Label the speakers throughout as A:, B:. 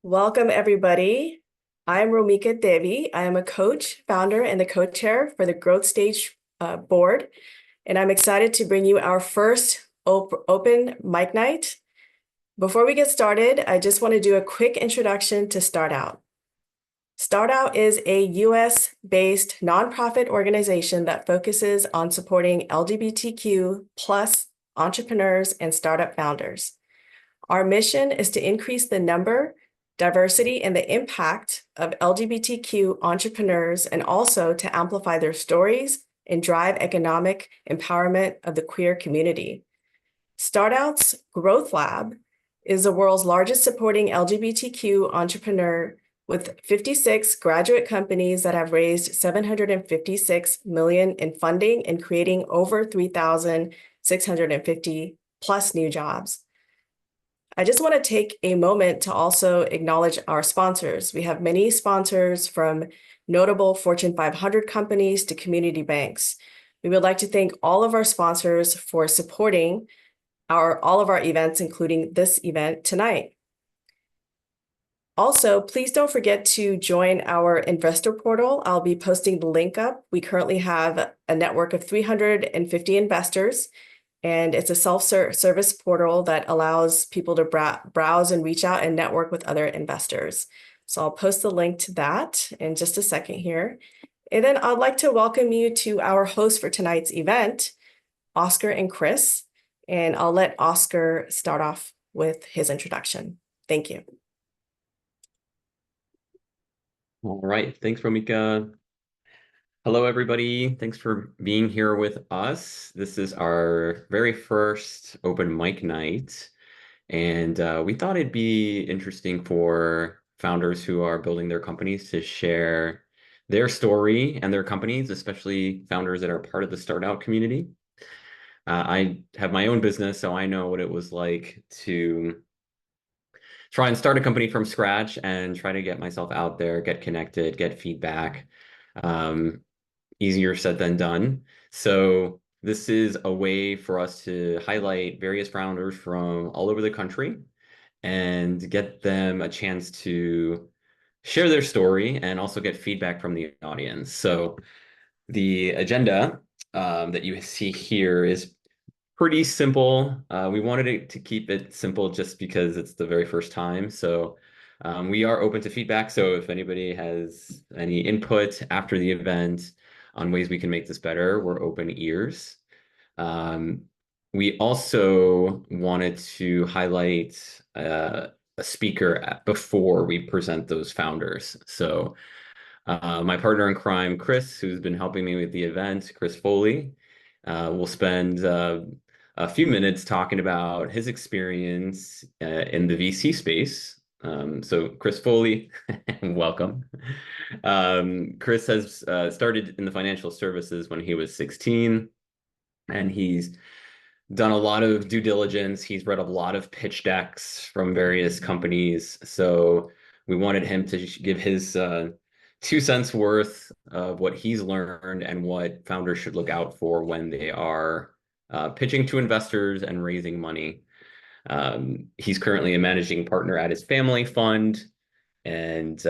A: Welcome, everybody. I'm Romika Devi. I am a coach, founder, and the co-chair for the Growth Stage board, and I'm excited to bring you our first open mic night. Before we get started, I just want to do a quick introduction to StartOut. StartOut is a US-based nonprofit organization that focuses on supporting LGBTQ plus entrepreneurs and startup founders. Our mission is to increase the number, diversity, and the impact of LGBTQ entrepreneurs, and also to amplify their stories and drive economic empowerment of the queer community. StartOut's Growth Lab is the world's largest supporting LGBTQ entrepreneur with 56 graduate companies that have raised $756 million in funding and creating over 3,650 plus new jobs. I just want to take a moment to also acknowledge our sponsors. We have many sponsors, from notable Fortune 500 companies to community banks. We would like to thank all of our sponsors for supporting all of our events, including this event tonight. Also, please don't forget to join our investor portal. I'll be posting the link up. We currently have a network of 350 investors, and it's a self-service portal that allows people to browse and reach out and network with other investors. So I'll post the link to that in just a second here. And then I'd like to welcome you to our hosts for tonight's event, Oscar and Chris. And I'll let Oscar start off with his introduction. Thank you.
B: All right. Thanks, Romika. Hello, everybody. Thanks for being here with us. This is our very first open mic night, and we thought it'd be interesting for founders who are building their companies to share their story and their companies, especially founders that are part of the StartOut community. I have my own business, so I know what it was like to try and start a company from scratch and try to get myself out there, get connected, get feedback. Easier said than done. So this is a way for us to highlight various founders from all over the country and get them a chance to share their story and also get feedback from the audience. So the agenda that you see here is pretty simple. We wanted to keep it simple just because it's the very first time. So we are open to feedback. So if anybody has any input after the event on ways we can make this better, we're open ears. We also wanted to highlight a speaker before we present those founders. So my partner in crime, Chris, who's been helping me with the event, Chris Foley, will spend a few minutes talking about his experience in the VC space. So Chris Foley, welcome. Chris has started in the financial services when he was 16, and he's done a lot of due diligence. He's read a lot of pitch decks from various companies. So we wanted him to give his 2 cents worth of what he's learned and what founders should look out for when they are pitching to investors and raising money. He's currently a managing partner at his family fund and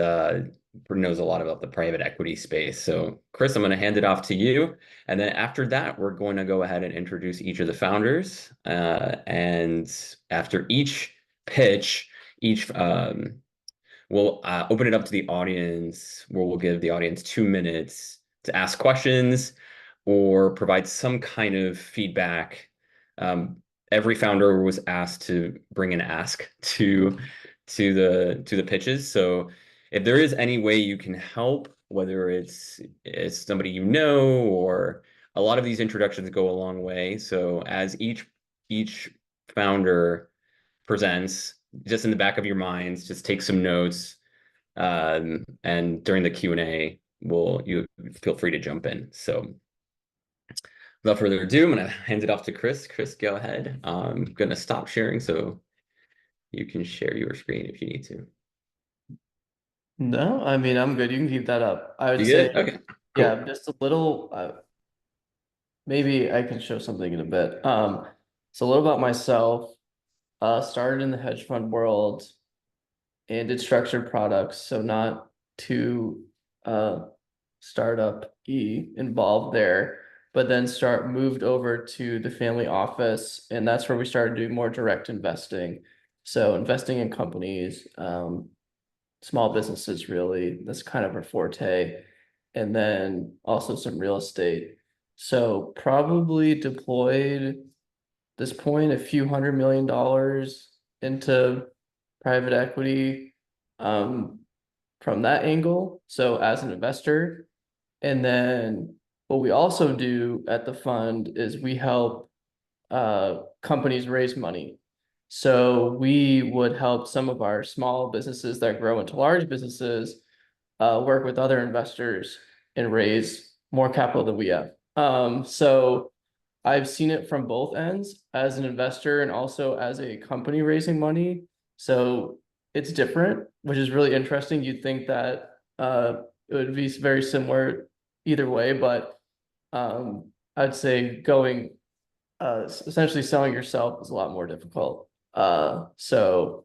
B: knows a lot about the private equity space. So Chris, I'm going to hand it off to you. And then after that, we're going to go ahead and introduce each of the founders. And after each pitch, we'll open it up to the audience, where we'll give the audience 2 minutes to ask questions or provide some kind of feedback. Every founder was asked to bring an ask to the pitches. So if there is any way you can help, whether it's somebody you know, or a lot of these introductions go a long way. So as each founder presents, just in the back of your minds, just take some notes, and during the Q&A, you feel free to jump in. So without further ado, I'm going to hand it off to Chris. Chris, go ahead. I'm going to stop sharing so you can share your screen if you need to.
C: No, I mean, I'm good. You can keep that up. I would
B: You
C: say,
B: good? Okay, cool.
C: yeah, just a little, maybe I can show something in a bit. So a little about myself. Started in the hedge fund world and did structured products, so not too startup-y involved there, but then moved over to the family office, and that's where we started doing more direct investing. So investing in companies, small businesses, really, that's kind of our forte. And then also some real estate. So probably deployed this point a few $100 million into private equity from that angle. So as an investor, and then what we also do at the fund is we help companies raise money. So we would help some of our small businesses that grow into large businesses work with other investors and raise more capital than we have. So I've seen it from both ends as an investor and also as a company raising money. So it's different, which is really interesting. You'd think that it would be very similar either way, but I'd say going essentially selling yourself is a lot more difficult. So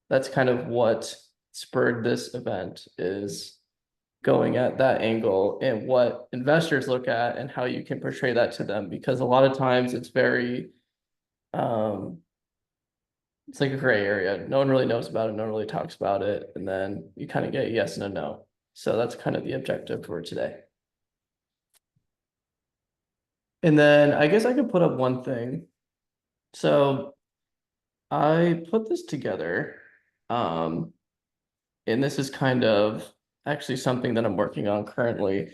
C: that's kind of what spurred this event, is going at that angle and what investors look at and how you can portray that to them, because a lot of times it's very it's like a gray area. No one really knows about it, no one really talks about it, and then you kind of get a yes and a no. So that's kind of the objective for today. And then I guess I could put up one thing. So I put this together, and this is kind of actually something that I'm working on currently.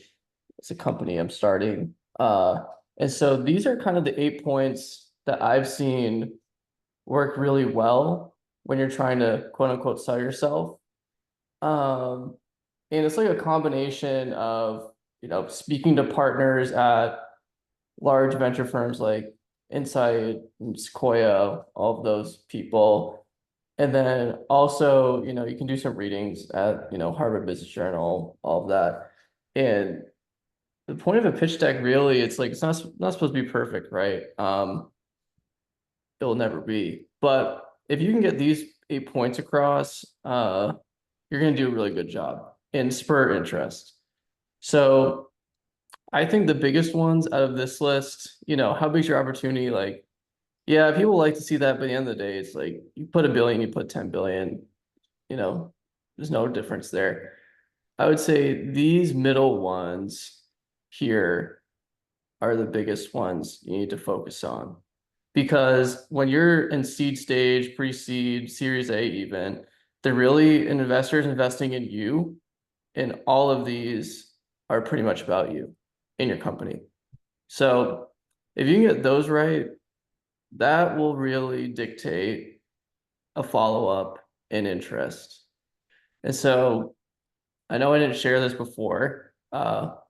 C: It's a company I'm starting. And so these are kind of the 8 points that I've seen work really well when you're trying to quote unquote sell yourself. And it's like a combination of, speaking to partners at large venture firms like Insight and Sequoia, all of those people. And then also, you can do some readings at, Harvard Business Journal, all of that. And the point of a pitch deck, really, it's like, it's not supposed to be perfect, right? It'll never be. But if you can get these 8 points across, you're going to do a really good job and spur interest. So I think the biggest ones out of this list, how big's your opportunity? Like, yeah, people like to see that, but at the end of the day, it's like you put 1 billion, you put 10 billion, there's no difference there. I would say these middle ones here are the biggest ones you need to focus on. Because when you're in seed stage, pre-seed, Series A even, they're really investors investing in you, and all of these are pretty much about you in your company. So if you can get those right, that will really dictate a follow-up and interest. And so I know I didn't share this before, but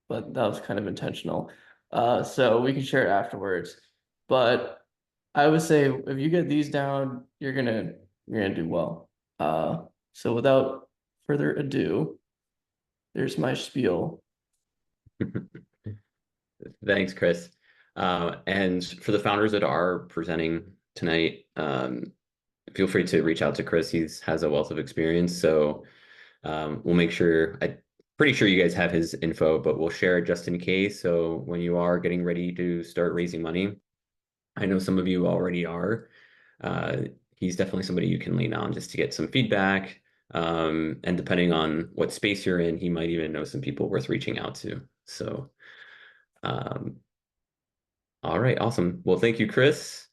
C: that was kind of intentional. So we can share it afterwards. But I would say if you get these down, you're gonna do well. So without further ado, there's my spiel.
B: Thanks, Chris. And for the founders that are presenting tonight, feel free to reach out to Chris. He has a wealth of experience. So we'll make sure, I'm pretty sure you guys have his info, but we'll share it just in case. So when you are getting ready to start raising money, I know some of you already are. He's definitely somebody you can lean on just to get some feedback. And depending on what space you're in, he might even know some people worth reaching out to. So, all right, awesome. Well, thank you, Chris.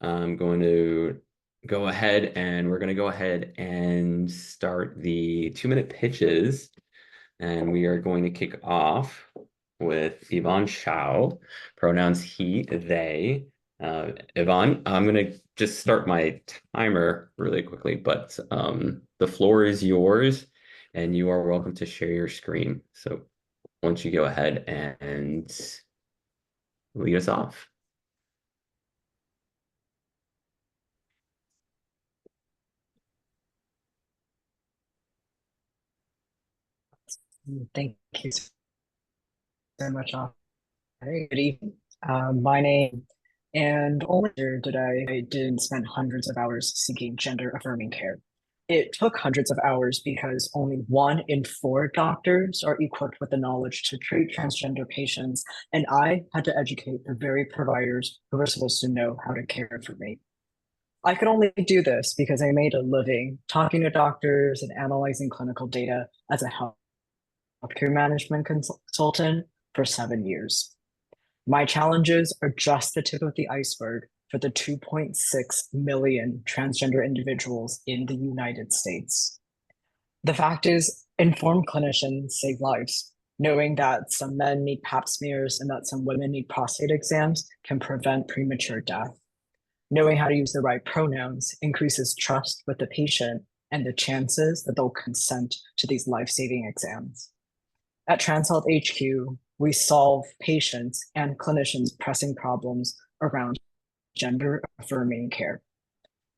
B: I'm going to go ahead and we're going to go ahead and start the 2-minute pitches. And we are going to kick off with Yvonne Chow, pronouns he, they. Yvonne, I'm going to just start my timer really quickly, but the floor is yours and you are welcome to share your screen. So once you go ahead and lead us off.
D: Thank you so much. Good evening. My name and only here today, I did spend hundreds of hours seeking gender affirming care. It took hundreds of hours because only 1 in 4 doctors are equipped with the knowledge to treat transgender patients, and I had to educate the very providers who were supposed to know how to care for me. I could only do this because I made a living talking to doctors and analyzing clinical data as a healthcare management consultant for 7 years. My challenges are just the tip of the iceberg for the 2.6 million transgender individuals in the United States. The fact is, informed clinicians save lives. Knowing that some men need pap smears and that some women need prostate exams can prevent premature death. Knowing how to use the right pronouns increases trust with the patient and the chances that they'll consent to these life-saving exams. At TransHealth HQ, we solve patients and clinicians' pressing problems around gender-affirming care.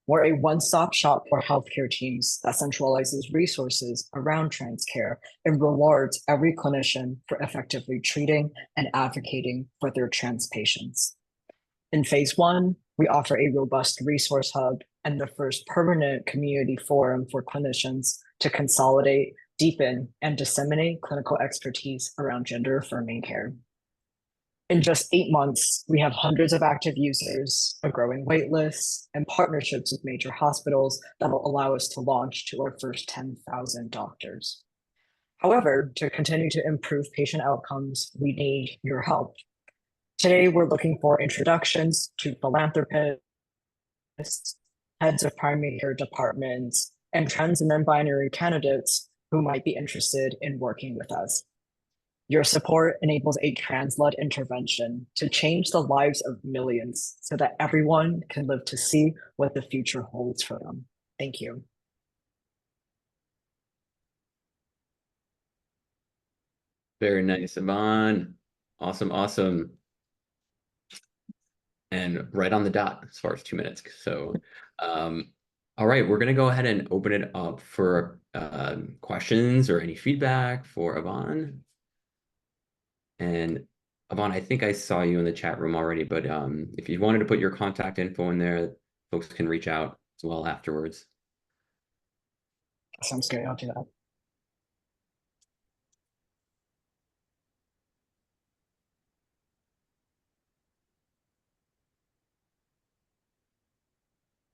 D: We're a one-stop shop for healthcare teams that centralizes resources around trans care and rewards every clinician for effectively treating and advocating for their trans patients. In phase 1, we offer a robust resource hub and the first permanent community forum for clinicians to consolidate, deepen, and disseminate clinical expertise around gender-affirming care. In just 8 months, we have hundreds of active users, a growing wait list, and partnerships with major hospitals that will allow us to launch to our first 10,000 doctors. However, to continue to improve patient outcomes, we need your help. Today, we're looking for introductions to philanthropists, heads of primary care departments, and trans and non-binary candidates who might be interested in working with us. Your support enables a trans-led intervention to change the lives of millions so that everyone can live to see what the future holds for them. Thank you.
B: Very nice, Yvonne. Awesome, awesome. And right on the dot as far as 2 minutes. So, all right, we're gonna go ahead and open it up for questions or any feedback for Yvonne. And Yvonne, I think I saw you in the chat room already, but if you wanted to put your contact info in there, folks can reach out as well afterwards.
D: Sounds good. I'll do that.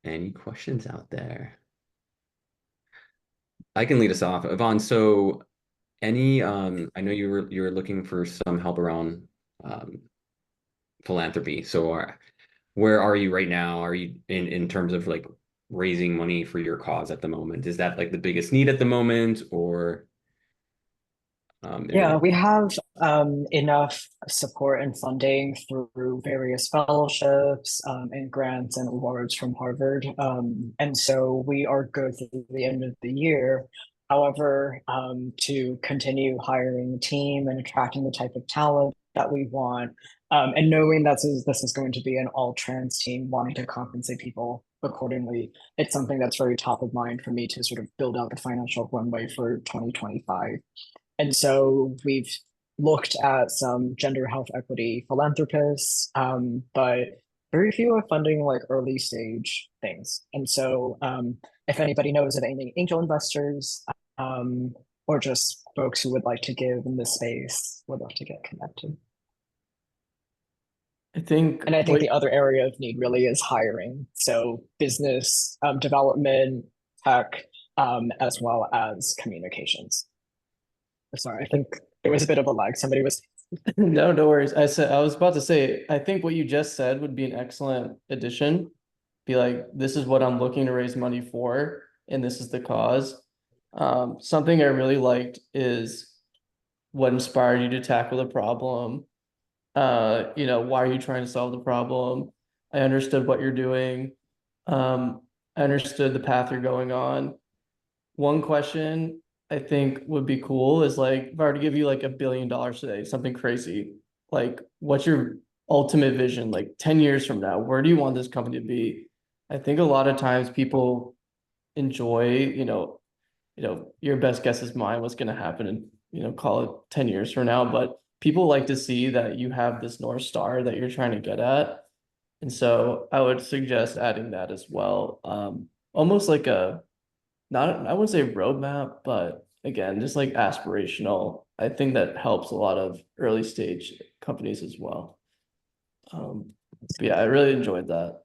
B: Any questions out there? I can lead us off. Yvonne, so any I know you were looking for some help around philanthropy. So where are you right now? Are you in terms of like raising money for your cause at the moment? Is that like the biggest need at the moment, or
D: Yeah, we have enough support and funding through various fellowships and grants and awards from Harvard. And so we are good through the end of the year. However, to continue hiring a team and attracting the type of talent that we want, and knowing that this is going to be an all trans team, wanting to compensate people accordingly, it's something that's very top of mind for me to sort of build out the financial runway for 2025. And so we've looked at some gender health equity philanthropists, but very few are funding like early stage things. And so if anybody knows of any angel investors or just folks who would like to give in this space, would love to get connected.
C: I think
D: the other area of need really is hiring. So business development, tech, as well as communications. Sorry, I think there was a bit of a lag. Somebody was.
C: No worries. I was about to say, I think what you just said would be an excellent addition. Be like, this is what I'm looking to raise money for, and this is the cause. Something I really liked is what inspired you to tackle the problem. Why are you trying to solve the problem? I understood what you're doing. I understood the path you're going on. One question I think would be cool is like, if I were to give you like $1 billion today, something crazy, like what's your ultimate vision? Like 10 years from now, where do you want this company to be? I think a lot of times people enjoy, your best guess is mine, what's going to happen in, call it 10 years from now. But people like to see that you have this North Star that you're trying to get at. And so I would suggest adding that as well. Almost like a not, I wouldn't say roadmap, but again, just like aspirational. I think that helps a lot of early stage companies as well. But yeah, I really enjoyed that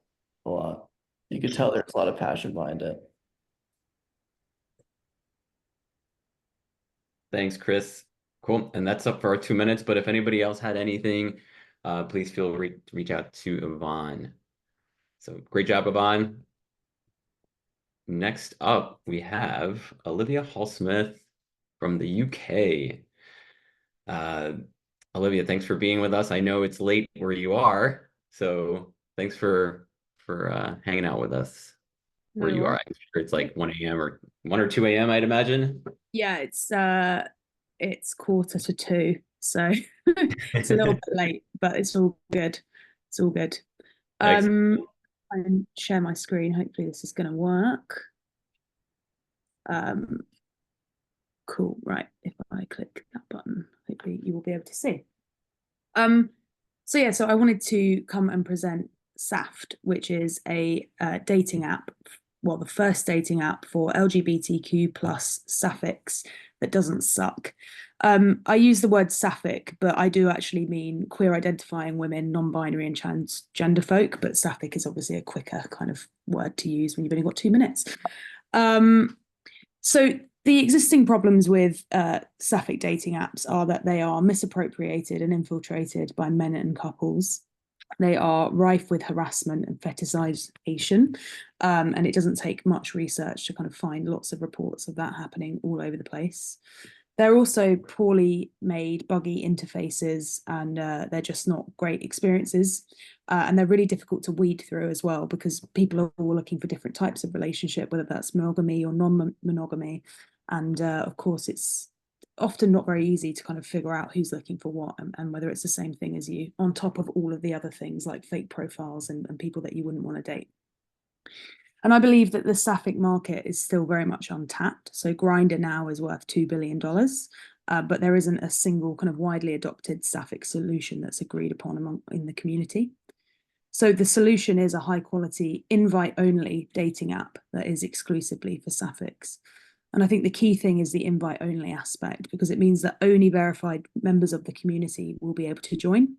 C: a lot. You could tell there's a lot of passion behind it.
B: Thanks, Chris. Cool. And that's up for our 2 minutes. But if anybody else had anything, please feel free to reach out to Yvonne. So great job, Yvonne. Next up, we have Olivia Hall-Smith from the UK. Olivia, thanks for being with us. I know it's late where you are, so thanks for hanging out with us where you are. I'm sure it's like 1 a.m. or 1 or 2 a.m., I'd imagine.
E: Yeah, it's 1:45, so it's a little bit late, but it's all good. It's all good.
B: Excellent.
E: I can share my screen. Hopefully this is going to work. Cool. Right. If I click that button, hopefully you will be able to see. So yeah, so I wanted to come and present Saft, which is a dating app. Well, the first dating app for LGBTQ plus sapphics that doesn't suck. I use the word sapphic, but I do actually mean queer identifying women, non-binary and transgender folk, but sapphic is obviously a quicker kind of word to use when you've only got 2 minutes. So the existing problems with sapphic dating apps are that they are misappropriated and infiltrated by men and couples. They are rife with harassment and fetishization, and it doesn't take much research to kind of find lots of reports of that happening all over the place. They're also poorly made, buggy interfaces, and they're just not great experiences. And they're really difficult to weed through as well, because people are all looking for different types of relationship, whether that's monogamy or non-monogamy. And of course, it's often not very easy to kind of figure out who's looking for what and whether it's the same thing as you, on top of all of the other things like fake profiles and people that you wouldn't want to date. And I believe that the sapphic market is still very much untapped. So Grindr now is worth $2 billion, but there isn't a single kind of widely adopted sapphic solution that's agreed upon in the community. So the solution is a high quality invite only dating app that is exclusively for sapphics. And I think the key thing is the invite only aspect, because it means that only verified members of the community will be able to join.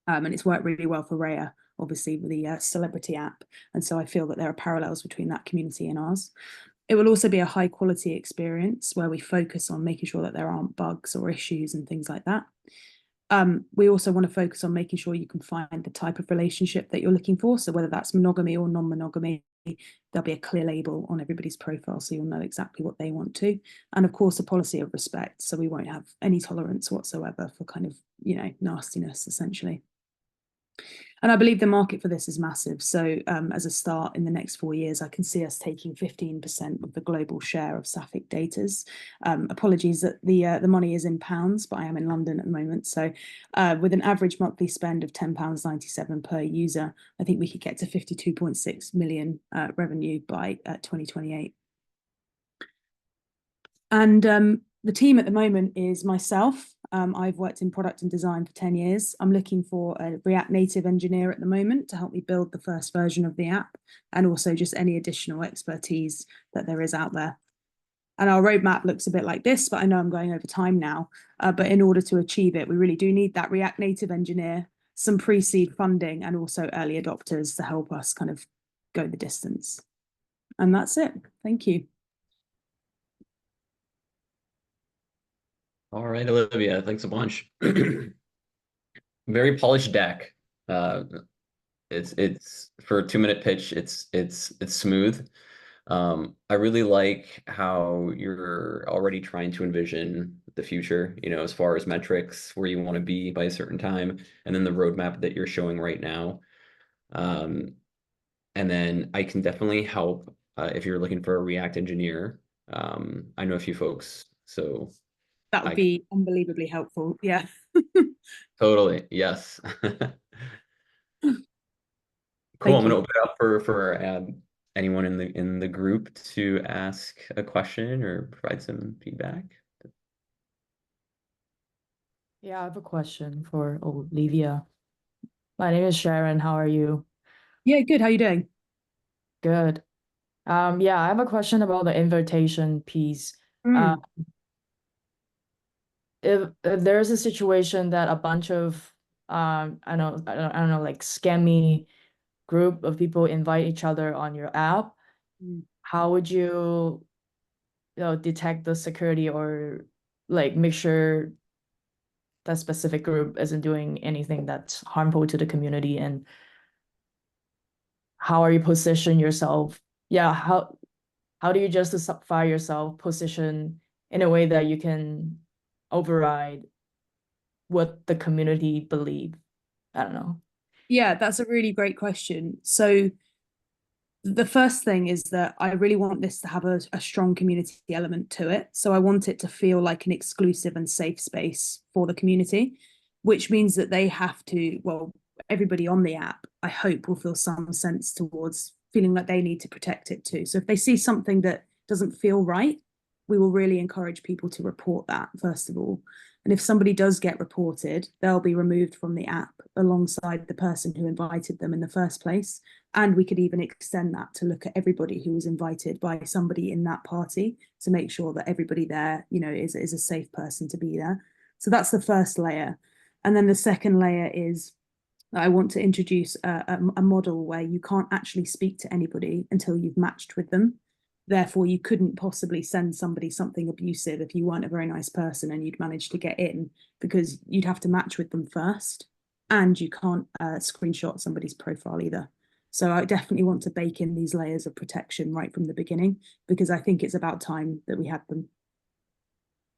E: And it's worked really well for Raya, obviously, with the celebrity app. And so I feel that there are parallels between that community and ours. It will also be a high quality experience where we focus on making sure that there aren't bugs or issues and things like that. We also want to focus on making sure you can find the type of relationship that you're looking for. So whether that's monogamy or non-monogamy, there'll be a clear label on everybody's profile, so you'll know exactly what they want to. And of course, a policy of respect. So we won't have any tolerance whatsoever for kind of, nastiness, essentially. And I believe the market for this is massive. So as a start, in the next 4 years, I can see us taking 15% of the global share of sapphic daters. Apologies that the money is in pounds, but I am in London at the moment. So with an average monthly spend of £10.97 per user, I think we could get to 52.6 million revenue by 2028. And the team at the moment is myself. I've worked in product and design for 10 years. I'm looking for a React Native engineer at the moment to help me build the first version of the app, and also just any additional expertise that there is out there. And our roadmap looks a bit like this, but I know I'm going over time now. But in order to achieve it, we really do need that React Native engineer, some pre-seed funding, and also early adopters to help us kind of go the distance. And that's it. Thank you.
B: All right, Olivia, thanks a bunch. Very polished deck. It's for a 2-minute pitch. It's smooth. I really like how you're already trying to envision the future, as far as metrics, where you want to be by a certain time, and then the roadmap that you're showing right now. And then I can definitely help if you're looking for a React engineer. I know a few folks, so
E: that would be unbelievably helpful. Yeah.
B: Totally. Yes. Cool. I'm going to open it up for anyone in the group to ask a question or provide some feedback.
F: Yeah, I have a question for Olivia. My name is Sharon. How are you?
E: Yeah, good. How are you doing?
F: Good. Yeah, I have a question about the invitation piece.
E: Mm.
F: If there's a situation that a bunch of I don't know, like scammy group of people invite each other on your app,
E: Mm.
F: how would you detect the security or like make sure that specific group isn't doing anything that's harmful to the community? And how are you position yourself? Yeah, how do you justify yourself position in a way that you can override what the community believe? I don't know.
E: Yeah, that's a really great question. So the first thing is that I really want this to have a strong community element to it. So I want it to feel like an exclusive and safe space for the community, which means that they have to, well, everybody on the app, I hope, will feel some sense towards feeling like they need to protect it too. So if they see something that doesn't feel right, we will really encourage people to report that, first of all. And if somebody does get reported, they'll be removed from the app alongside the person who invited them in the first place. And we could even extend that to look at everybody who was invited by somebody in that party to make sure that everybody there, is a safe person to be there. So that's the first layer. And then the second layer is I want to introduce a model where you can't actually speak to anybody until you've matched with them. Therefore, you couldn't possibly send somebody something abusive if you weren't a very nice person and you'd managed to get in, because you'd have to match with them first. And you can't screenshot somebody's profile either. So I definitely want to bake in these layers of protection right from the beginning, because I think it's about time that we had them.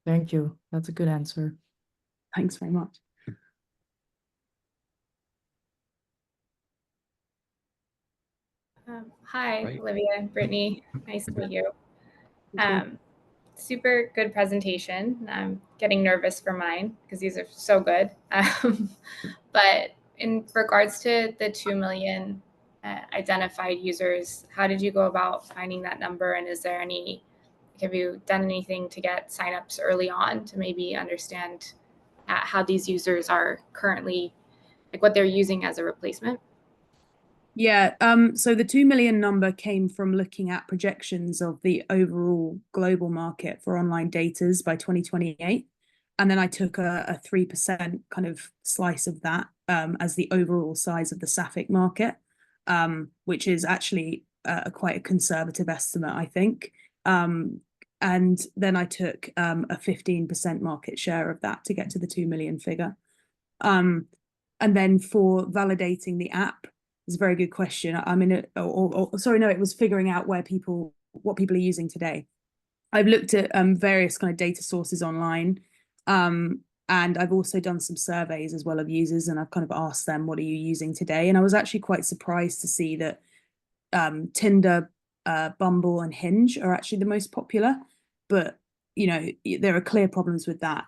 F: Thank you. That's a good answer.
E: Thanks very much.
G: Hi,
B: Right.
G: Olivia, Brittany. Nice to meet you.
E: Okay.
G: Super good presentation. I'm getting nervous for mine because these are so good. But in regards to the 2 million identified users, how did you go about finding that number? And have you done anything to get signups early on to maybe understand how these users are currently, like what they're using as a replacement?
E: Yeah, so the 2 million number came from looking at projections of the overall global market for online daters by 2028. And then I took a 3% kind of slice of that as the overall size of the Sapphic market, which is actually quite a conservative estimate, I think. And then I took a 15% market share of that to get to the 2 million figure. And then for validating the app, it's a very good question. It was figuring out what people are using today. I've looked at various kind of data sources online, and I've also done some surveys as well of users, and I've kind of asked them, what are you using today? And I was actually quite surprised to see that Tinder, Bumble, and Hinge are actually the most popular. But there are clear problems with that.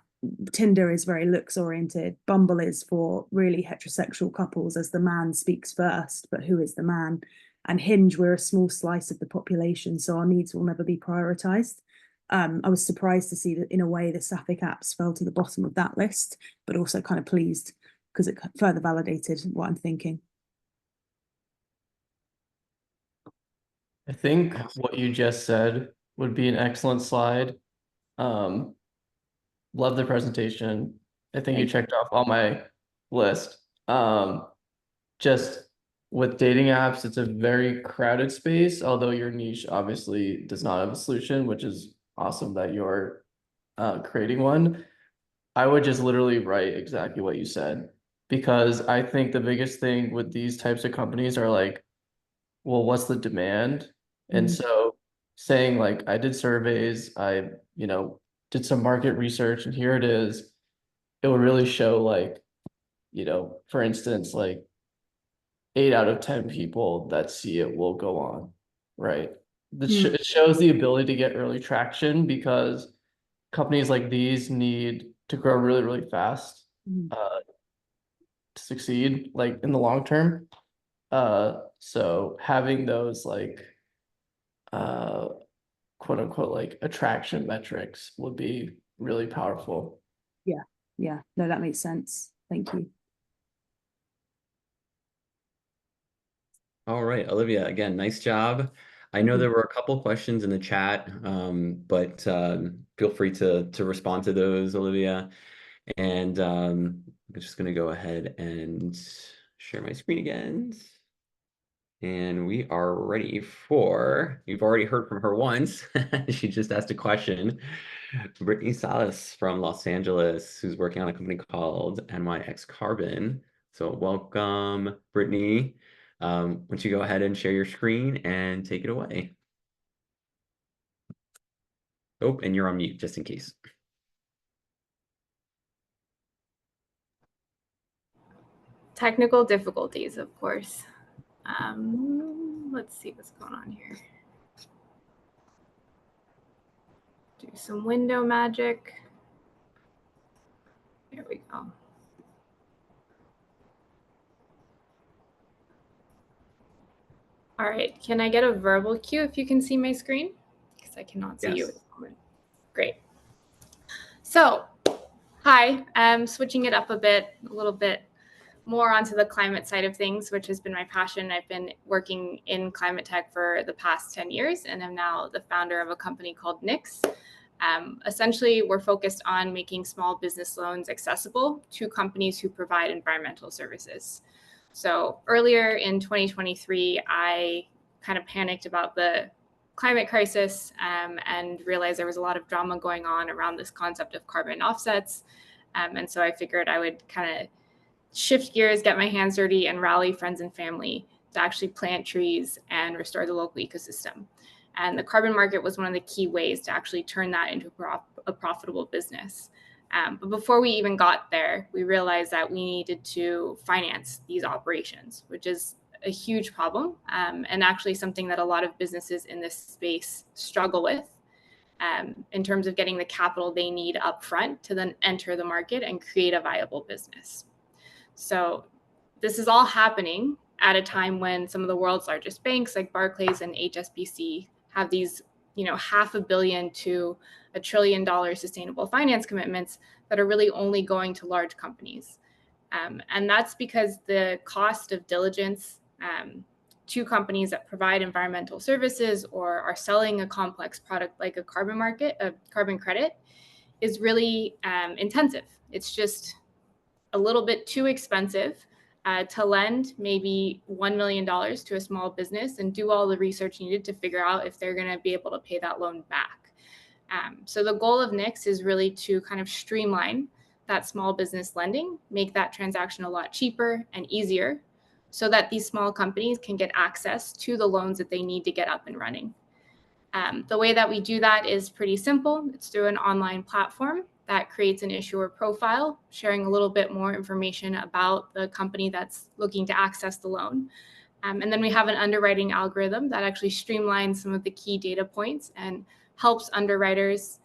E: Tinder is very looks oriented. Bumble is for really heterosexual couples, as the man speaks first, but who is the man? And Hinge, we're a small slice of the population, so our needs will never be prioritized. I was surprised to see that in a way the Sapphic apps fell to the bottom of that list, but also kind of pleased because it further validated what I'm thinking.
C: I think what you just said would be an excellent slide. Love the presentation. I think you checked off all my list. Just with dating apps, it's a very crowded space, although your niche obviously does not have a solution, which is awesome that you're creating one. I would just literally write exactly what you said, because I think the biggest thing with these types of companies are like, well, what's the demand? And so saying like, I did surveys, I, did some market research, and here it is, it would really show like, for instance, like 8 out of 10 people that see it will go on, right? It shows the ability to get early traction, because companies like these need to grow really, really fast to succeed, like in the long term. So having those like quote unquote like attraction metrics would be really powerful.
E: Yeah, no, that makes sense. Thank you.
B: All right, Olivia, again, nice job. I know there were a couple questions in the chat, but feel free to respond to those, Olivia. And I'm just going to go ahead and share my screen again. And we are ready for, you've already heard from her once. She just asked a question. Brittany Salas from Los Angeles, who's working on a company called NYX Carbon. So welcome, Brittany. Why don't you go ahead and share your screen and take it away. Oh, and you're on mute, just in case.
G: Technical difficulties, of course. Let's see what's going on here. Do some window magic. There we go. All right, can I get a verbal cue if you can see my screen? Because I cannot see you at the moment. Great. So, hi, I'm switching it up a little bit more onto the climate side of things, which has been my passion. I've been working in climate tech for the past 10 years, and I'm now the founder of a company called NYX. Essentially, we're focused on making small business loans accessible to companies who provide environmental services. So earlier in 2023, I kind of panicked about the climate crisis and realized there was a lot of drama going on around this concept of carbon offsets. And so I figured I would kind of shift gears, get my hands dirty, and rally friends and family to actually plant trees and restore the local ecosystem. And the carbon market was one of the key ways to actually turn that into a profitable business. But before we even got there, we realized that we needed to finance these operations, which is a huge problem and actually something that a lot of businesses in this space struggle with in terms of getting the capital they need upfront to then enter the market and create a viable business. So this is all happening at a time when some of the world's largest banks like Barclays and HSBC have these, $500 million to $1 trillion sustainable finance commitments that are really only going to large companies. And that's because the cost of diligence to companies that provide environmental services or are selling a complex product like a carbon credit is really intensive. It's just a little bit too expensive to lend maybe $1 million to a small business and do all the research needed to figure out if they're going to be able to pay that loan back. So the goal of NYX is really to kind of streamline that small business lending, make that transaction a lot cheaper and easier so that these small companies can get access to the loans that they need to get up and running. The way that we do that is pretty simple. It's through an online platform that creates an issuer profile, sharing a little bit more information about the company that's looking to access the loan. And then we have an underwriting algorithm that actually streamlines some of the key data points and helps underwriters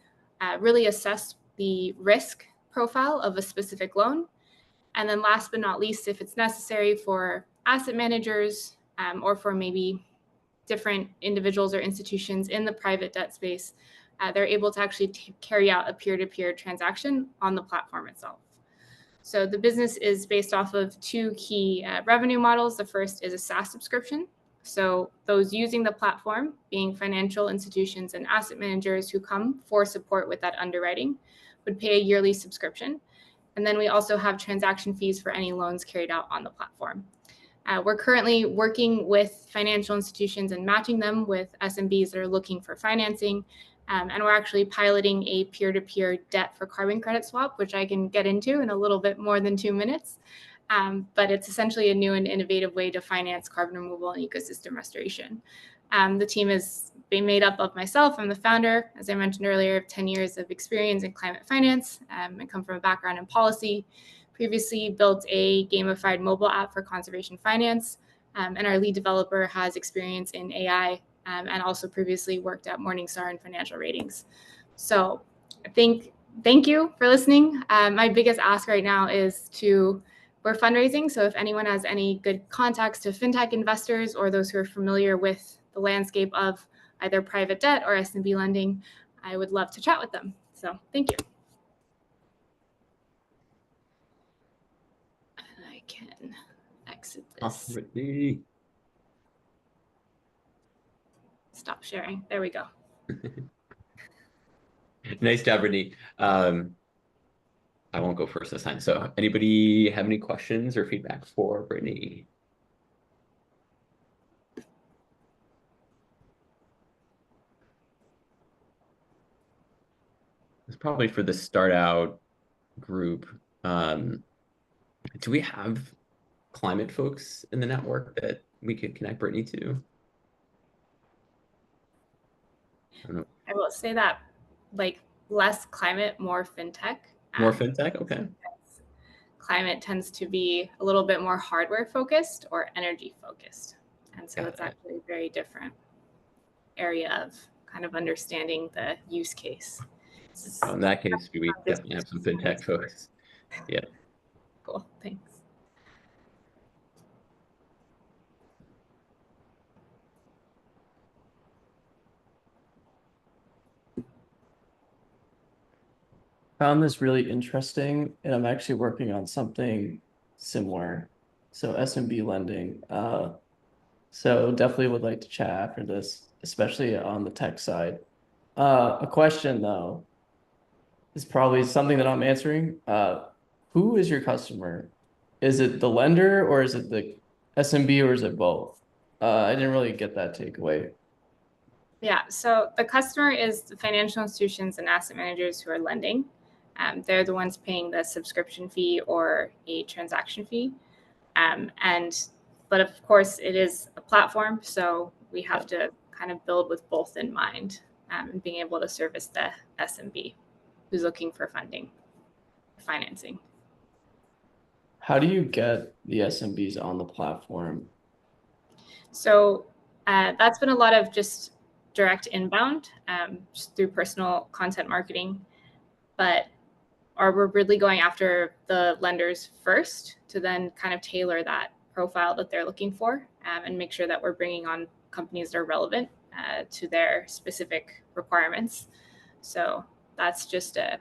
G: really assess the risk profile of a specific loan. And then last but not least, if it's necessary for asset managers or for maybe different individuals or institutions in the private debt space, they're able to actually carry out a peer-to-peer transaction on the platform itself. So the business is based off of two key revenue models. The first is a SaaS subscription. So those using the platform, being financial institutions and asset managers who come for support with that underwriting, would pay a yearly subscription. And then we also have transaction fees for any loans carried out on the platform. We're currently working with financial institutions and matching them with SMBs that are looking for financing. And we're actually piloting a peer-to-peer debt for carbon credit swap, which I can get into in a little bit more than 2 minutes. But it's essentially a new and innovative way to finance carbon removal and ecosystem restoration. The team is being made up of myself. I'm the founder, as I mentioned earlier, of 10 years of experience in climate finance. I come from a background in policy. Previously built a gamified mobile app for conservation finance. And our lead developer has experience in AI and also previously worked at Morningstar and financial ratings. So thank you for listening. My biggest ask right now is we're fundraising. So if anyone has any good contacts to fintech investors or those who are familiar with the landscape of either private debt or SMB lending, I would love to chat with them. So thank you. And I can exit this.
B: Awesome.
G: stop sharing. There we go.
B: Nice job, Brittany. I won't go first this time. So anybody have any questions or feedback for Brittany? It's probably for the start out group. Do we have climate folks in the network that we could connect Brittany to? I don't know.
G: I will say that like less climate, more fintech.
B: More fintech? Okay.
G: Climate tends to be a little bit more hardware focused or energy focused. And so it's actually a very different area of kind of understanding the use case.
B: So in that case, we definitely have some fintech folks. Yeah.
G: Cool, thanks.
C: Found this really interesting, and I'm actually working on something similar. So SMB lending. So definitely would like to chat after this, especially on the tech side. A question though is probably something that I'm answering. Who is your customer? Is it the lender or is it the SMB or is it both? I didn't really get that takeaway.
G: Yeah, so the customer is the financial institutions and asset managers who are lending. They're the ones paying the subscription fee or a transaction fee. But of course, it is a platform, so we have to kind of build with both in mind, and being able to service the SMB who's looking for funding, financing.
C: How do you get the SMBs on the platform?
G: So that's been a lot of just direct inbound, just through personal content marketing, or we're really going after the lenders first to then kind of tailor that profile that they're looking for, and make sure that we're bringing on companies that are relevant to their specific requirements. So that's just a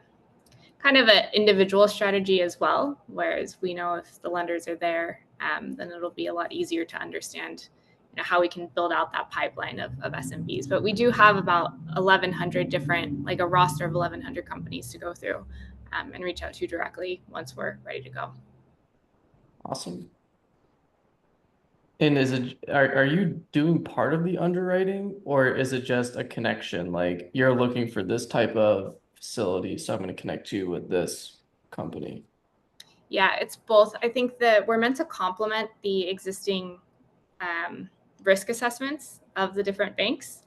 G: kind of an individual strategy as well, whereas we know if the lenders are there, then it'll be a lot easier to understand how we can build out that pipeline of SMBs. But we do have about 1,100 different, like a roster of 1,100 companies to go through, and reach out to directly once we're ready to go.
C: Awesome. And are you doing part of the underwriting or is it just a connection? Like you're looking for this type of facility, so I'm going to connect you with this company.
G: Yeah, it's both. I think that we're meant to complement the existing risk assessments of the different banks.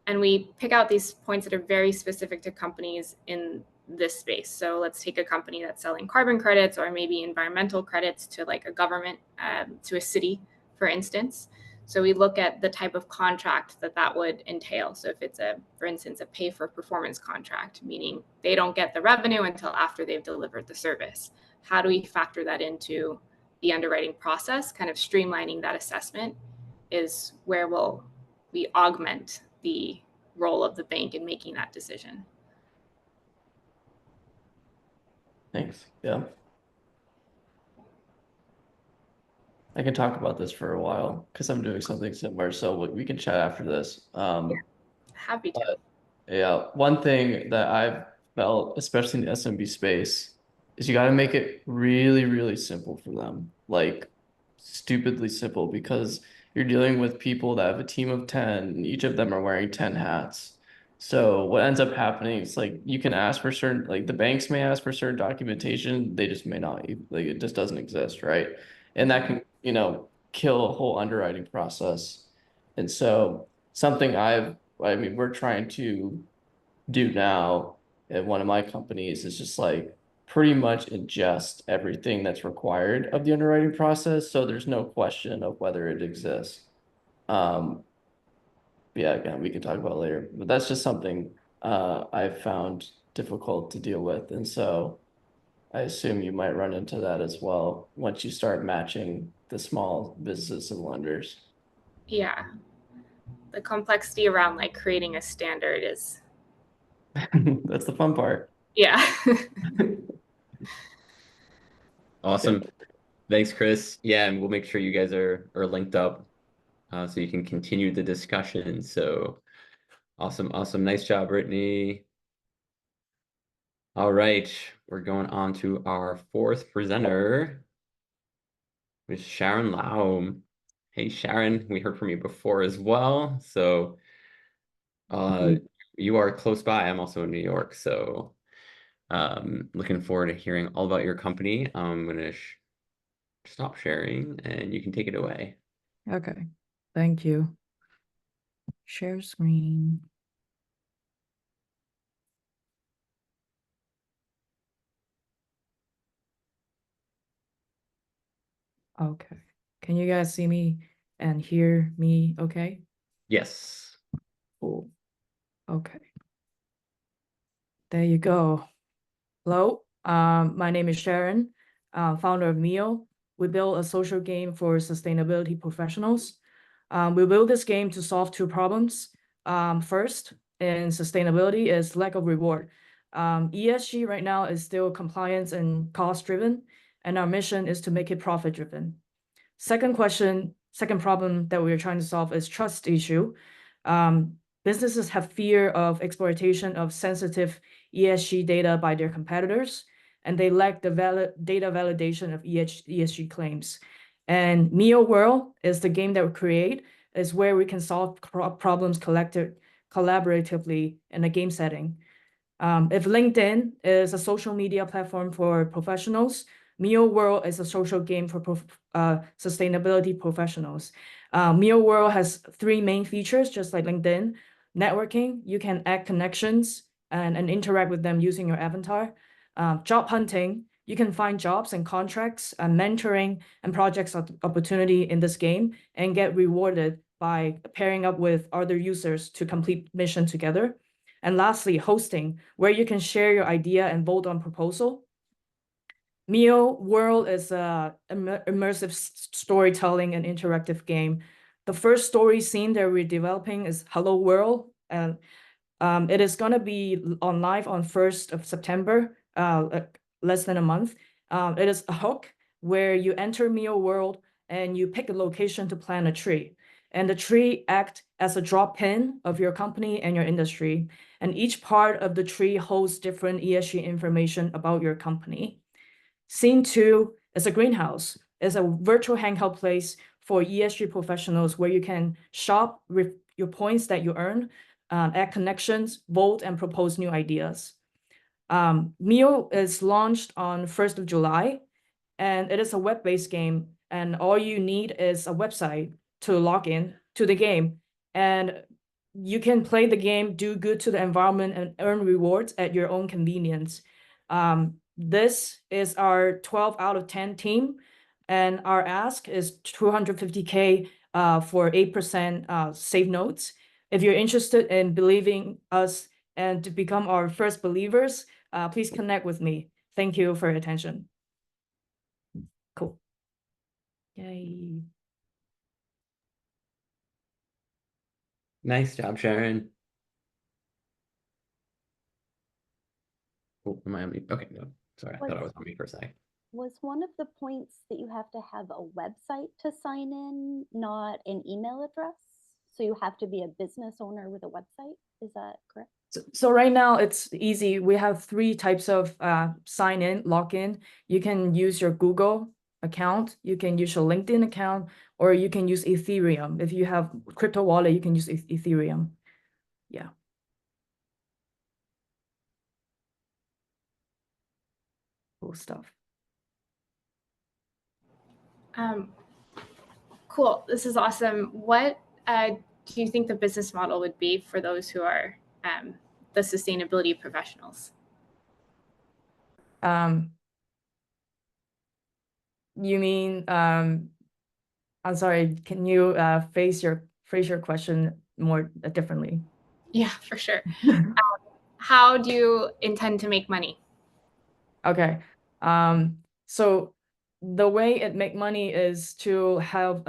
G: And we pick out these points that are very specific to companies in this space. So let's take a company that's selling carbon credits or maybe environmental credits to like a government, to a city, for instance. So we look at the type of contract that would entail. So if it's for instance, a pay for performance contract, meaning they don't get the revenue until after they've delivered the service. How do we factor that into the underwriting process? Kind of streamlining that assessment is where we augment the role of the bank in making that decision.
C: Thanks. Yeah. I can talk about this for a while because I'm doing something similar. So we can chat after this.
G: Happy to.
C: Yeah. One thing that I've felt, especially in the SMB space, is you got to make it really, really simple for them. Like stupidly simple, because you're dealing with people that have a team of 10, and each of them are wearing 10 hats. So what ends up happening is like you can ask for certain, like the banks may ask for certain documentation, they just may not, like it just doesn't exist, right? And that can, kill a whole underwriting process. And so something we're trying to do now at one of my companies is just like pretty much ingest everything that's required of the underwriting process, so there's no question of whether it exists. Yeah, again, we can talk about it later, but that's just something I've found difficult to deal with, and so I assume you might run into that as well once you start matching the small businesses and lenders.
G: Yeah, the complexity around like creating a standard is
C: that's the fun part.
G: Yeah.
B: Awesome. Thanks, Chris. Yeah, and we'll make sure you guys are linked up. so you can continue the discussion. So awesome. Nice job, Brittany. All right, we're going on to our fourth presenter, Ms. Sharon Lau. Hey, Sharon, we heard from you before as well. So you are close by. I'm also in New York. So looking forward to hearing all about your company. I'm going to stop sharing and you can take it away.
F: Okay, thank you. Share screen. Okay, can you guys see me and hear me okay?
B: Yes.
F: Cool. Okay. There you go. Hello, my name is Sharon, founder of Mio. We build a social game for sustainability professionals. We build this game to solve two problems. First, in sustainability is lack of reward. ESG right now is still compliance and cost driven, and our mission is to make it profit driven. Second problem that we're trying to solve is trust issue. Businesses have fear of exploitation of sensitive ESG data by their competitors, and they lack the data validation of ESG claims. And Mio World is the game that we create, is where we can solve problems collaboratively in a game setting. If LinkedIn is a social media platform for professionals, Mio World is a social game for sustainability professionals. Mio World has three main features, just like LinkedIn. Networking, you can add connections and interact with them using your avatar. Job hunting, you can find jobs and contracts, mentoring and projects opportunity in this game and get rewarded by pairing up with other users to complete mission together. And lastly, hosting, where you can share your idea and vote on proposal. Mio World is a immersive storytelling and interactive game. The first story scene that we're developing is Hello World, and it is gonna be on live on 1st of September, less than a month. It is a hook where you enter Mio World and you pick a location to plant a tree. And the tree acts as a drop pin of your company and your industry. And each part of the tree holds different ESG information about your company. Scene 2 is a greenhouse. It's a virtual hangout place for ESG professionals where you can shop with your points that you earn, add connections, vote, and propose new ideas. Mio is launched on 1st of July, and it is a web-based game, and all you need is a website to log in to the game. And you can play the game, do good to the environment, and earn rewards at your own convenience. This is our 12 out of 10 team, and our ask is 250K for 8% save notes. If you're interested in believing us and to become our first believers, please connect with me. Thank you for your attention. Cool. Yay.
B: Nice job, Sharon. Oh, am I on mute? Okay, no. Sorry, I thought I was on mute for a second.
H: Was one of the points that you have to have a website to sign in, not an email address? So you have to be a business owner with a website? Is that correct?
F: So right now it's easy. We have 3 types of sign in, login. You can use your Google account, you can use your LinkedIn account, or you can use Ethereum. If you have crypto wallet, you can use Ethereum. Yeah. Cool stuff.
G: Cool. This is awesome. What do you think the business model would be for those who are the sustainability professionals?
F: You mean, I'm sorry, can you phrase your question more differently?
G: Yeah, for sure. How do you intend to make money?
F: Okay. So the way it make money is to have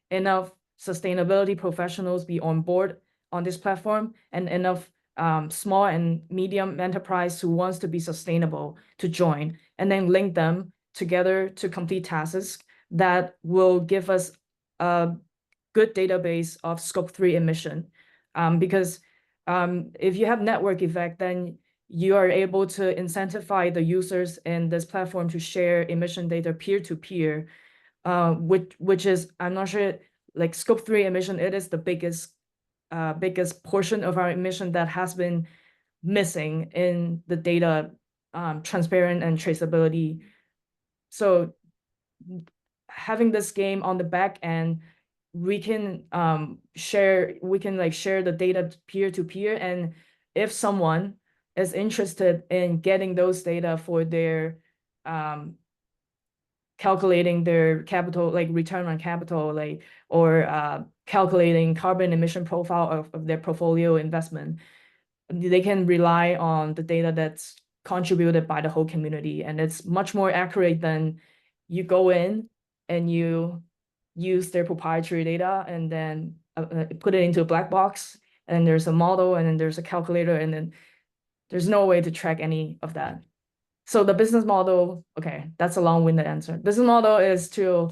F: enough sustainability professionals be on board on this platform and enough small and medium enterprise who wants to be sustainable to join, and then link them together to complete tasks that will give us a good database of scope 3 emission. Because if you have network effect, then you are able to incentivize the users in this platform to share emission data peer-to-peer, which is, I'm not sure, like scope 3 emission, it is the biggest portion of our emission that has been missing in the data, transparent and traceability. So having this game on the back end, we can share the data peer-to-peer, and if someone is interested in getting those data for their calculating their capital, like return on capital, like, or calculating carbon emission profile of their portfolio investment, they can rely on the data that's contributed by the whole community, and it's much more accurate than you go in and you use their proprietary data and then put it into a black box, and there's a model, and then there's a calculator, and then there's no way to track any of that. So the business model, okay, that's a long-winded answer. Business model is to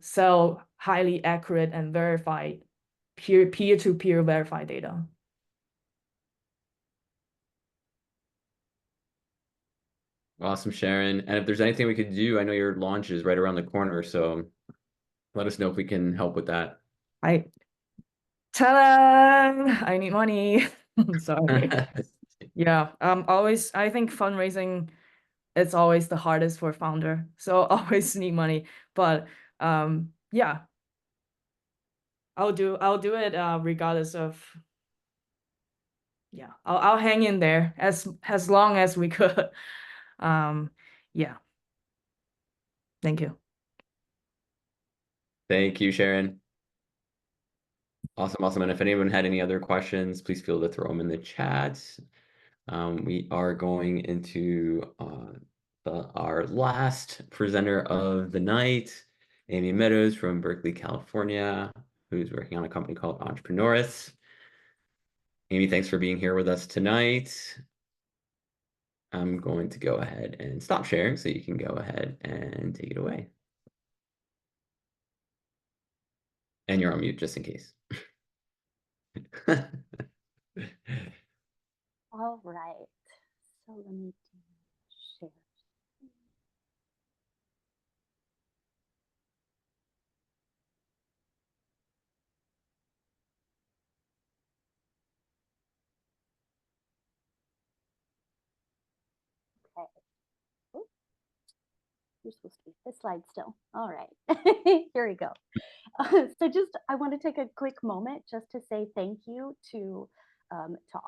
F: sell highly accurate and verified peer-to-peer verified data.
B: Awesome, Sharon. And if there's anything we could do, I know your launch is right around the corner, so let us know if we can help with that.
F: Ta-da! I need money. Sorry. Yeah, I think fundraising, it's always the hardest for founder. So always need money. But yeah, I'll do it regardless of, yeah, I'll hang in there as long as we could. Yeah. Thank you.
B: Thank you, Sharon. Awesome. And if anyone had any other questions, please feel to throw them in the chat. We are going into our last presenter of the night, Amy Meadows from Berkeley, California, who's working on a company called Entrepreneurial. Amy, thanks for being here with us tonight. I'm going to go ahead and stop sharing so you can go ahead and take it away. And you're on mute just in case.
H: All right. So let me share. Okay. Oops. You're supposed to be this slide still. All right. Here we go. So I want to take a quick moment just to say thank you to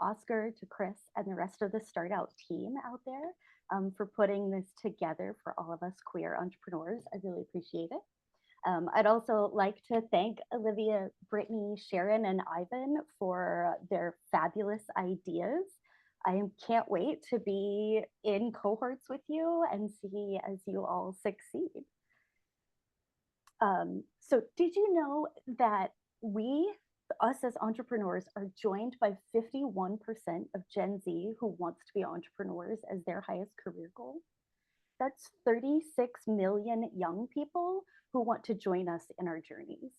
H: Oscar, to Chris, and the rest of the StartOut team out there for putting this together for all of us queer entrepreneurs. I really appreciate it. I'd also like to thank Olivia, Brittany, Sharon, and Ivan for their fabulous ideas. I can't wait to be in cohorts with you and see as you all succeed. So did you know that us as entrepreneurs are joined by 51% of Gen Z who wants to be entrepreneurs as their highest career goal? That's 36 million young people who want to join us in our journeys.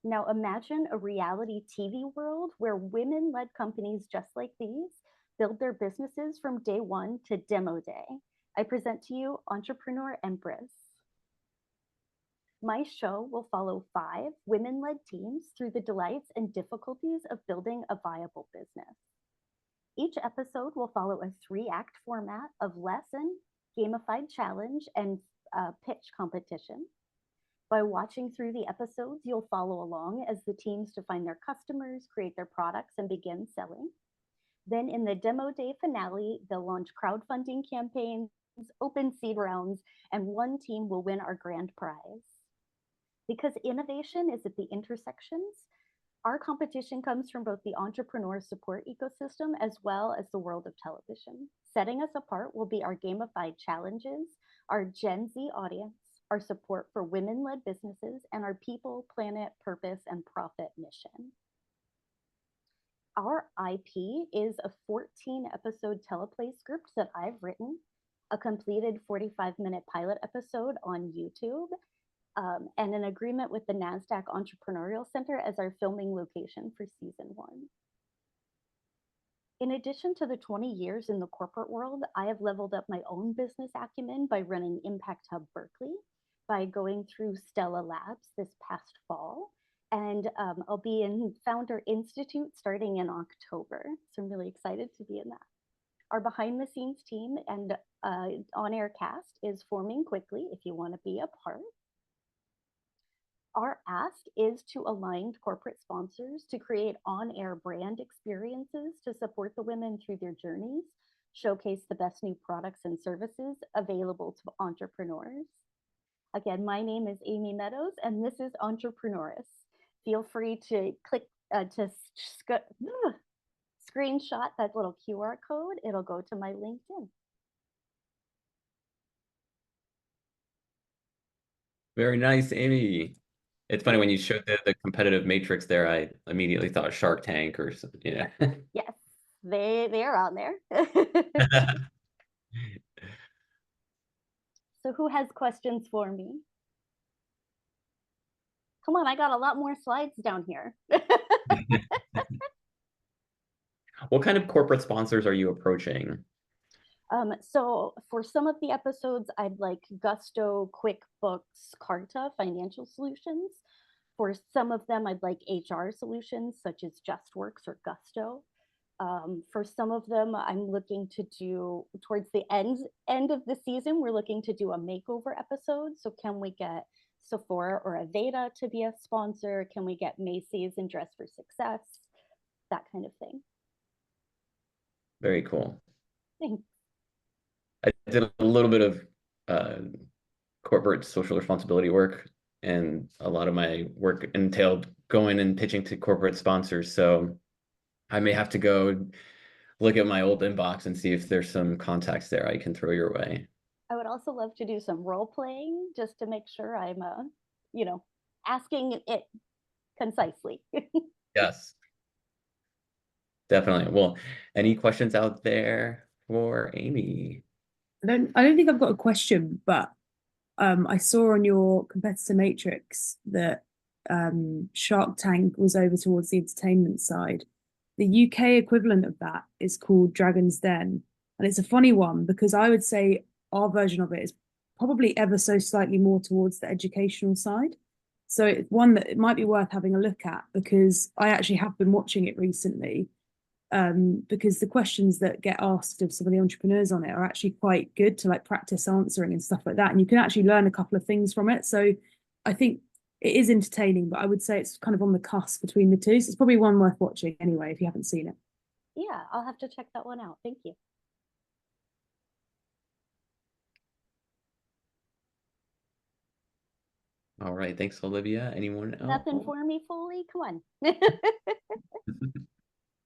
H: Now imagine a reality TV world where women-led companies just like these build their businesses from day one to demo day. I present to you Entrepreneur Empress. My show will follow 5 women-led teams through the delights and difficulties of building a viable business. Each episode will follow a 3-act format of lesson, gamified challenge, and pitch competition. By watching through the episodes, you'll follow along as the teams define their customers, create their products, and begin selling. Then in the demo day finale, they'll launch crowdfunding campaigns, open seed rounds, and one team will win our grand prize. Because innovation is at the intersections, our competition comes from both the entrepreneur support ecosystem as well as the world of television. Setting us apart will be our gamified challenges, our Gen Z audience, our support for women-led businesses, and our people, planet, purpose, and profit mission. Our IP is a 14-episode teleplay script that I've written, a completed 45-minute pilot episode on YouTube, and an agreement with the NASDAQ Entrepreneurial Center as our filming location for season 1. In addition to the 20 years in the corporate world, I have leveled up my own business acumen by running Impact Hub Berkeley, by going through Stella Labs this past fall, and I'll be in Founder Institute starting in October. So I'm really excited to be in that. Our behind the scenes team and on-air cast is forming quickly if you want to be a part. Our ask is to align corporate sponsors to create on-air brand experiences to support the women through their journeys, showcase the best new products and services available to entrepreneurs. Again, my name is Amy Meadows, and this is Entrepreneurous. Feel free to click screenshot that little QR code. It'll go to my LinkedIn.
B: Very nice, Amy. It's funny when you showed the competitive matrix there, I immediately thought Shark Tank or something. Yeah.
H: Yes, they are on there. So who has questions for me? Come on, I got a lot more slides down here.
B: What kind of corporate sponsors are you approaching?
H: So for some of the episodes, I'd like Gusto, QuickBooks, Carta, Financial Solutions. For some of them, I'd like HR solutions such as JustWorks or Gusto. For some of them, I'm looking to do, towards the end of the season, we're looking to do a makeover episode. So can we get Sephora or Aveda to be a sponsor? Can we get Macy's and Dress for Success? That kind of thing.
B: Very cool.
H: Thanks.
B: I did a little bit of corporate social responsibility work, and a lot of my work entailed going and pitching to corporate sponsors. So I may have to go look at my old inbox and see if there's some contacts there I can throw your way.
H: I would also love to do some role playing just to make sure I'm, asking it concisely.
B: Yes, definitely. Well, any questions out there for Amy?
E: I don't think I've got a question, but I saw on your competitor matrix that Shark Tank was over towards the entertainment side. The UK equivalent of that is called Dragon's Den. And it's a funny one because I would say our version of it is probably ever so slightly more towards the educational side. So it's one that it might be worth having a look at, because I actually have been watching it recently. Because the questions that get asked of some of the entrepreneurs on it are actually quite good to like practice answering and stuff like that. And you can actually learn a couple of things from it. So I think it is entertaining, but I would say it's kind of on the cusp between the two. So it's probably one worth watching anyway, if you haven't seen it.
H: Yeah, I'll have to check that one out. Thank you.
B: All right, thanks, Olivia. Anyone else?
H: Nothing for me, Foley? Come on.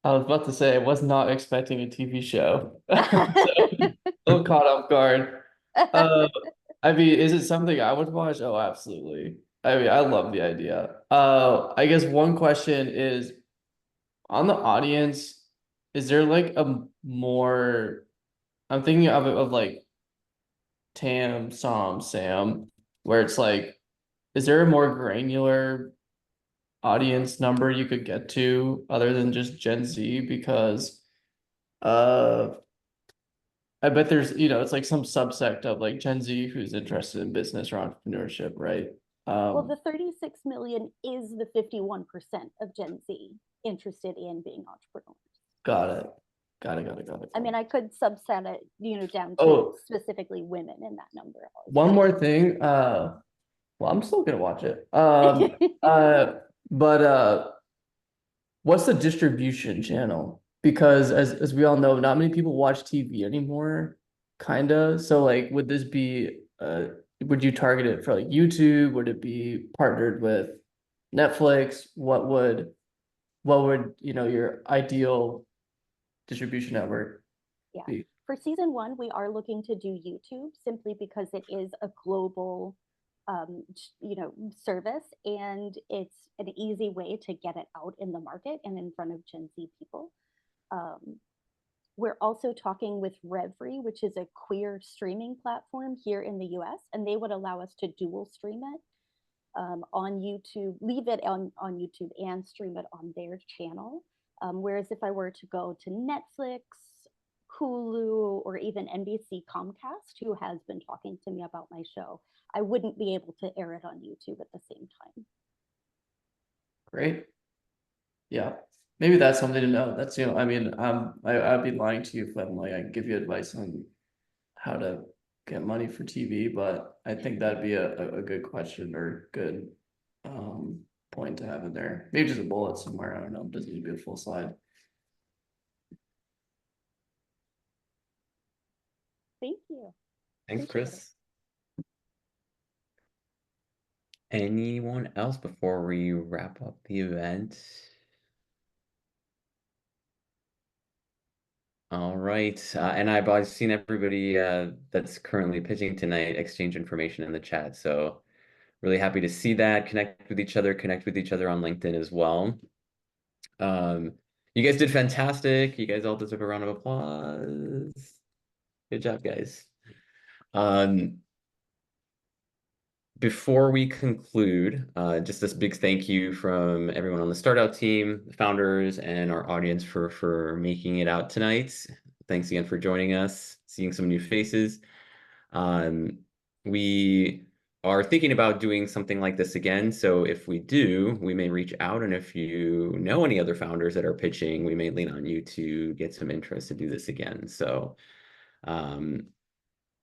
C: I was about to say I was not expecting a TV show. So caught off guard. I mean, is it something I would watch? Oh, absolutely. I mean, I love the idea. I guess one question is on the audience, is there like a more, I'm thinking of it of like Tam, Sam, where it's like, is there a more granular audience number you could get to other than just Gen Z? Because I bet there's, it's like some subsect of like Gen Z who's interested in business or entrepreneurship, right?
H: Well, the 36 million is the 51% of Gen Z interested in being entrepreneurs.
C: Got it.
H: I mean, I could subset it, down to specifically women in that number.
C: One more thing. Well, I'm still gonna watch it. But what's the distribution channel? Because as we all know, not many people watch TV anymore, kinda. So like, would this be would you target it for like YouTube? Would it be partnered with Netflix? What would your ideal distribution network be?
H: For season 1, we are looking to do YouTube simply because it is a global service, and it's an easy way to get it out in the market and in front of Gen Z people. We're also talking with Revry, which is a queer streaming platform here in the US, and they would allow us to dual stream it. on YouTube, leave it on YouTube and stream it on their channel. Whereas if I were to go to Netflix, Hulu, or even NBC Comcast, who has been talking to me about my show, I wouldn't be able to air it on YouTube at the same time.
C: Great. Yeah, maybe that's something to know. That's, I mean, I'd be lying to you if I'm like, I can give you advice on how to get money for TV, but I think that'd be a good question or good point to have in there. Maybe just a bullet somewhere. I don't know. It doesn't need to be a full slide.
H: Thank you.
B: Thanks,
H: Appreciate
B: Chris. Anyone else before we wrap up the event? All right, and I've seen everybody that's currently pitching tonight exchange information in the chat, so really happy to see that. Connect with each other on LinkedIn as well. You guys did fantastic. You guys all deserve a round of applause. Good job, guys. Before we conclude, just this big thank you from everyone on the StartOut team, the founders, and our audience for making it out tonight. Thanks again for joining us, seeing some new faces. We are thinking about doing something like this again. So if we do, we may reach out. And if you know any other founders that are pitching, we may lean on you to get some interest to do this again. So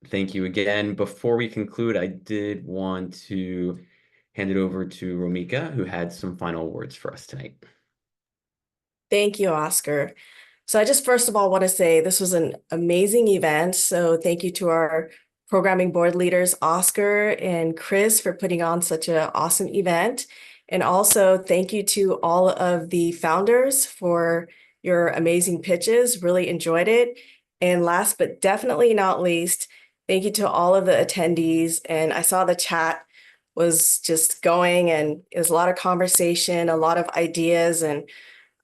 B: thank you again. Before we conclude, I did want to hand it over to Romika, who had some final words for us tonight.
A: Thank you, Oscar. So I just first of all want to say this was an amazing event. So thank you to our programming board leaders, Oscar and Chris, for putting on such an awesome event. And also thank you to all of the founders for your amazing pitches. Really enjoyed it. And last but definitely not least, thank you to all of the attendees. And I saw the chat was just going, and it was a lot of conversation, a lot of ideas, and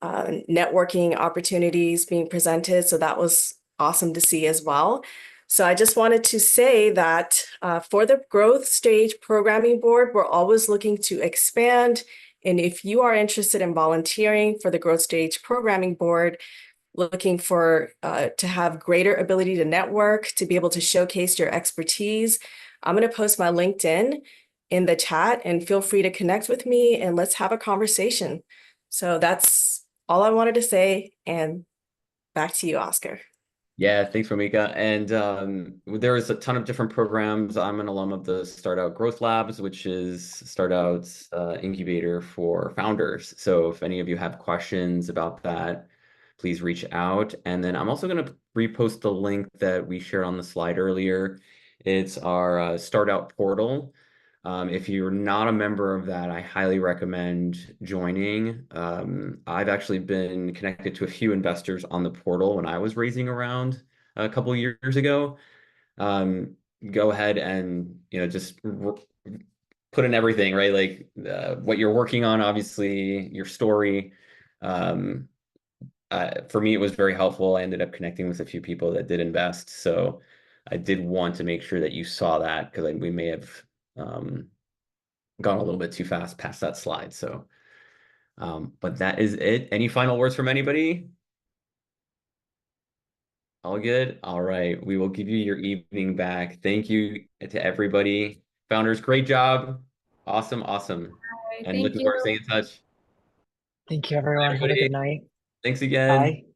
A: networking opportunities being presented. So that was awesome to see as well. So I just wanted to say that for the Growth Stage Programming Board, we're always looking to expand. And if you are interested in volunteering for the Growth Stage Programming Board, looking for to have greater ability to network, to be able to showcase your expertise, I'm going to post my LinkedIn in the chat, and feel free to connect with me and let's have a conversation. So that's all I wanted to say, and back to you, Oscar.
B: Yeah, thanks, Romika. And there is a ton of different programs. I'm an alum of the StartOut Growth Labs, which is StartOut's incubator for founders. So if any of you have questions about that, please reach out. And then I'm also going to repost the link that we shared on the slide earlier. It's our StartOut portal. If you're not a member of that, I highly recommend joining. I've actually been connected to a few investors on the portal when I was raising around a couple of years ago. Go ahead and just put in everything, right? Like what you're working on, obviously, your story. For me, it was very helpful. I ended up connecting with a few people that did invest. So I did want to make sure that you saw that, because we may have gone a little bit too fast past that slide. So, but that is it. Any final words from anybody? All good? All right. We will give you your evening back. Thank you to everybody. Founders, great job. Awesome. Awesome.
G: Right,
B: And looking forward to staying in touch.
D: Thank you, everyone. Have a
B: everybody.
D: good night.
B: Thanks again.
D: Bye.